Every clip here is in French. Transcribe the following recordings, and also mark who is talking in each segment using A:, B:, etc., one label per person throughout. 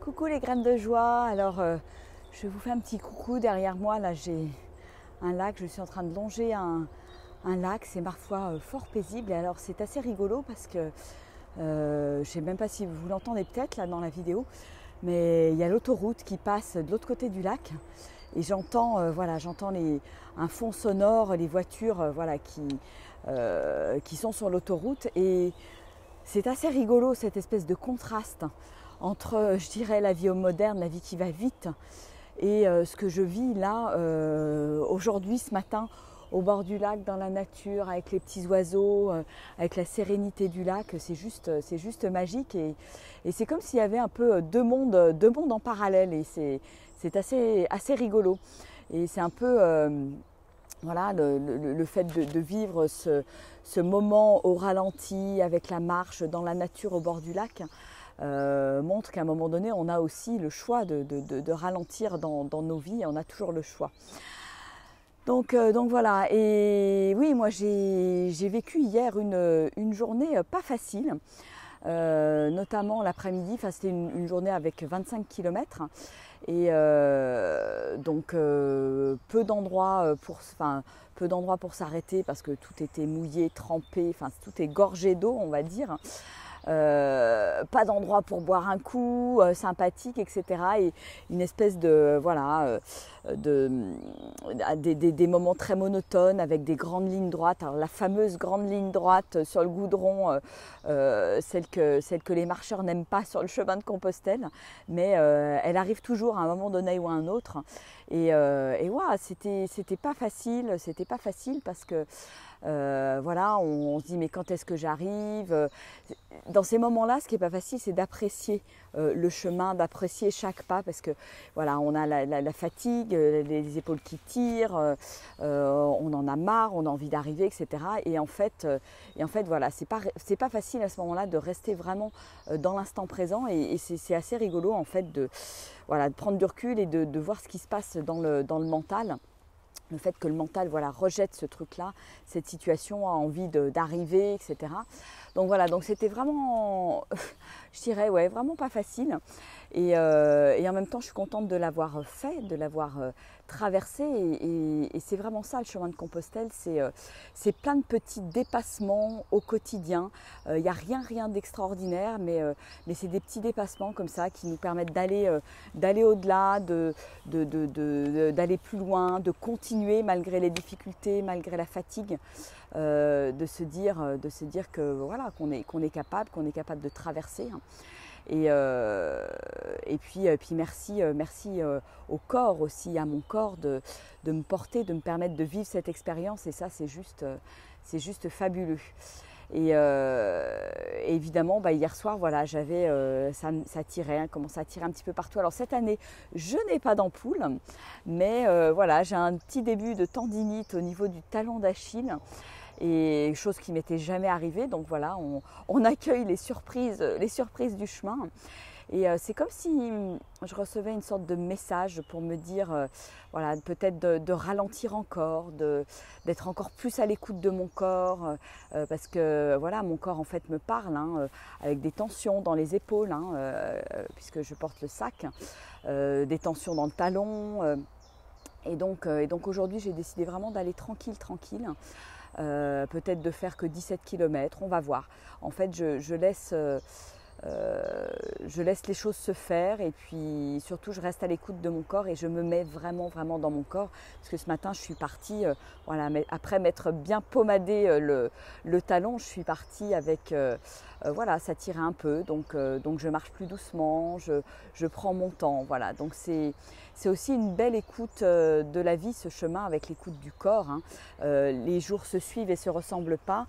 A: Coucou les graines de joie, alors je vous fais un petit coucou. Derrière moi là j'ai un lac, je suis en train de longer un lac, c'est parfois fort paisible et alors c'est assez rigolo parce que je ne sais même pas si vous l'entendez peut-être là dans la vidéo, mais il y a l'autoroute qui passe de l'autre côté du lac et j'entends un fond sonore, les voitures qui sont sur l'autoroute et c'est assez rigolo cette espèce de contraste entre, je dirais, la vie moderne, la vie qui va vite et ce que je vis là aujourd'hui, ce matin, au bord du lac, dans la nature, avec les petits oiseaux, avec la sérénité du lac. C'est juste magique et c'est comme s'il y avait un peu deux mondes en parallèle et c'est assez rigolo. Et c'est un peu le fait de vivre ce moment au ralenti avec la marche dans la nature au bord du lac montre qu'à un moment donné on a aussi le choix de ralentir dans nos vies, on a toujours le choix. Donc voilà, et oui, moi j'ai vécu hier une journée pas facile, notamment l'après-midi, c'était une journée avec 25 km et peu d'endroits pour s'arrêter parce que tout était mouillé, trempé, tout est gorgé d'eau on va dire. Pas d'endroit pour boire un coup, sympathique, etc. Et une espèce des moments très monotones avec des grandes lignes droites. Alors la fameuse grande ligne droite sur le goudron, celle que les marcheurs n'aiment pas sur le chemin de Compostelle, mais elle arrive toujours à un moment donné ou à un autre. Et c'était pas facile parce que on se dit mais quand est-ce que j'arrive? Dans ces moments-là, ce qui n'est pas facile, c'est d'apprécier le chemin, d'apprécier chaque pas parce que voilà, on a la fatigue, les épaules qui tirent, on en a marre, on a envie d'arriver, etc. Et en fait, voilà, c'est pas facile à ce moment-là de rester vraiment dans l'instant présent et c'est assez rigolo en fait de prendre du recul et de voir ce qui se passe dans le mental. Le fait que le mental rejette ce truc-là, cette situation, a envie d'arriver, etc. Donc voilà, donc c'était vraiment, je dirais, vraiment pas facile. Et en même temps, je suis contente de l'avoir fait, de l'avoir traversé. Et c'est vraiment ça, le chemin de Compostelle. C'est plein de petits dépassements au quotidien. Il n'y a rien d'extraordinaire, mais c'est des petits dépassements comme ça qui nous permettent d'aller au-delà, d'aller plus loin, de continuer malgré les difficultés, malgré la fatigue. De se dire que voilà qu'on est capable de traverser. Et puis merci au corps aussi, à mon corps de me porter, de me permettre de vivre cette expérience et ça c'est juste fabuleux. Et évidemment hier soir j'avais ça tirait, commençait à tirer un petit peu partout. Alors cette année je n'ai pas d'ampoule, mais j'ai un petit début de tendinite au niveau du talon d'Achille. Et chose qui m'était jamais arrivée, donc voilà, on accueille les surprises du chemin. Et c'est comme si je recevais une sorte de message pour me dire, peut-être de ralentir encore, d'être encore plus à l'écoute de mon corps, parce que mon corps en fait me parle, avec des tensions dans les épaules, puisque je porte le sac, des tensions dans le talon. Et donc aujourd'hui, j'ai décidé vraiment d'aller tranquille. Peut-être de faire que 17 km, on va voir. En fait, je laisse les choses se faire et puis surtout je reste à l'écoute de mon corps et je me mets vraiment dans mon corps parce que ce matin je suis partie, après m'être bien pommadé le talon, je suis partie avec, ça tirait un peu, donc je marche plus doucement, je prends mon temps, voilà. Donc c'est aussi une belle écoute de la vie, ce chemin avec l'écoute du corps. Les jours se suivent et se ressemblent pas.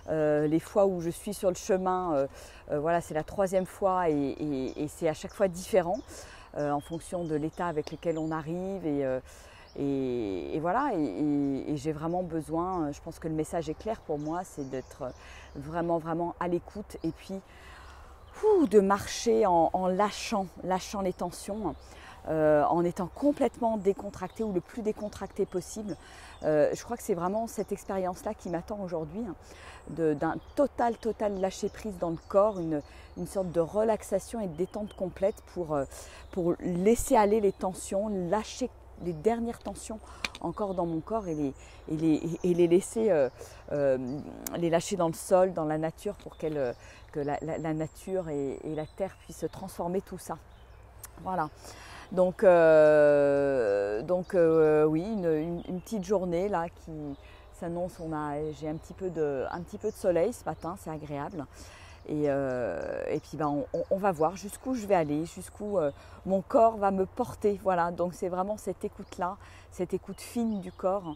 A: Les fois où je suis sur le chemin, c'est la 3e fois et c'est à chaque fois différent en fonction de l'état avec lequel on arrive et j'ai vraiment besoin, je pense que le message est clair pour moi, c'est d'être vraiment à l'écoute et puis de marcher en lâchant les tensions. en étant complètement décontracté ou le plus décontracté possible. Je crois que c'est vraiment cette expérience-là qui m'attend aujourd'hui, hein, d'un total lâcher-prise dans le corps, une sorte de relaxation et de détente complète pour laisser aller les tensions, lâcher les dernières tensions encore dans mon corps et les laisser les lâcher dans le sol, dans la nature pour que la nature et la terre puissent transformer tout ça. Voilà. Donc oui, une petite journée là qui s'annonce. J'ai un petit peu de soleil ce matin, c'est agréable. Et puis on va voir jusqu'où je vais aller, jusqu'où mon corps va me porter. Voilà, donc c'est vraiment cette écoute-là, cette écoute fine du corps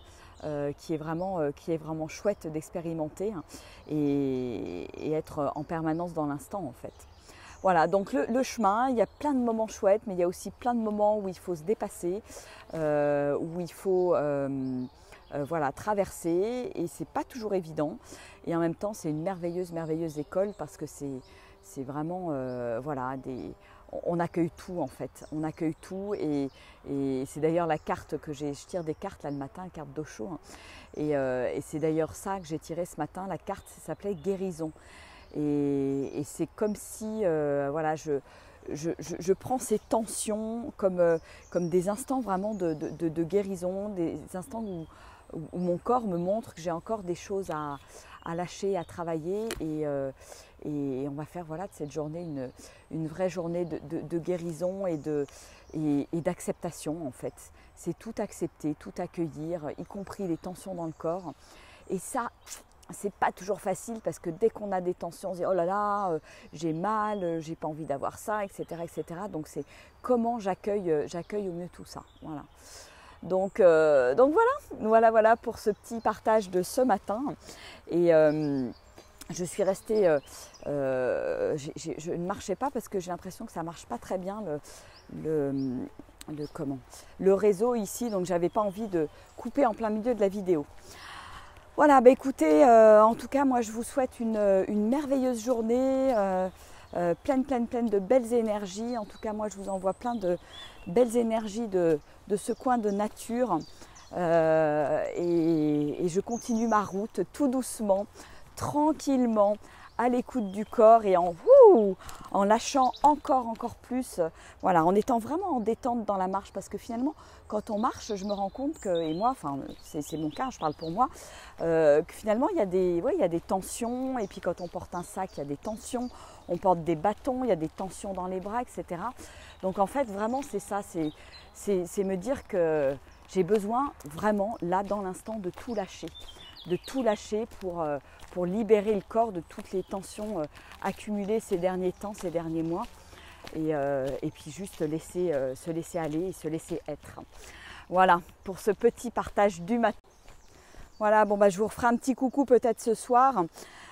A: qui est vraiment chouette d'expérimenter, hein, et être en permanence dans l'instant en fait. Voilà, donc le chemin, il y a plein de moments chouettes, mais il y a aussi plein de moments où il faut se dépasser, où il faut voilà, traverser, et c'est pas toujours évident. Et en même temps, c'est une merveilleuse école parce que c'est vraiment, voilà, on accueille tout en fait. On accueille tout, et c'est d'ailleurs la carte que je tire des cartes là le matin, la carte d'Osho, hein, et c'est d'ailleurs ça que j'ai tiré ce matin. La carte s'appelait guérison. Et c'est comme si voilà, je prends ces tensions comme des instants vraiment de guérison, des instants où mon corps me montre que j'ai encore des choses à lâcher, à travailler, et on va faire voilà, de cette journée une vraie journée de guérison et d'acceptation en fait. C'est tout accepter, tout accueillir, y compris les tensions dans le corps. Et ça, c'est pas toujours facile parce que dès qu'on a des tensions, on se dit oh là là, j'ai mal, j'ai pas envie d'avoir ça, etc., etc. Donc c'est comment j'accueille au mieux tout ça. Voilà. Donc voilà pour ce petit partage de ce matin. Et je suis restée, je ne marchais pas parce que j'ai l'impression que ça marche pas très bien le réseau ici, donc j'avais pas envie de couper en plein milieu de la vidéo. Voilà, bah écoutez, en tout cas, moi je vous souhaite une merveilleuse journée, pleine de belles énergies. En tout cas, moi je vous envoie plein de belles énergies de ce coin de nature. Et je continue ma route tout doucement, tranquillement, à l'écoute du corps et en lâchant encore plus, voilà, en étant vraiment en détente dans la marche, parce que finalement quand on marche, je me rends compte que, et moi, enfin c'est mon cas, je parle pour moi, que finalement il y a des tensions, et puis quand on porte un sac, il y a des tensions, on porte des bâtons, il y a des tensions dans les bras, etc. Donc en fait vraiment c'est ça, c'est me dire que j'ai besoin vraiment là dans l'instant de tout lâcher pour libérer le corps de toutes les tensions accumulées ces derniers temps, ces derniers mois, et puis juste se laisser aller et se laisser être. Voilà pour ce petit partage du matin. Voilà, bon bah je vous referai un petit coucou peut-être ce soir.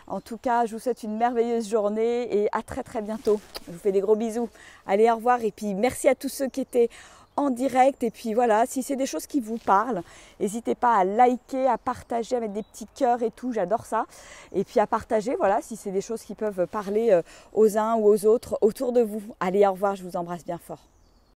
A: En tout cas, je vous souhaite une merveilleuse journée et à très bientôt. Je vous fais des gros bisous. Allez, au revoir, et puis merci à tous ceux qui étaient en direct. Et puis voilà, si c'est des choses qui vous parlent, n'hésitez pas à liker, à partager, à mettre des petits cœurs et tout, j'adore ça. Et puis à partager, voilà, si c'est des choses qui peuvent parler aux uns ou aux autres autour de vous. Allez, au revoir, je vous embrasse bien fort.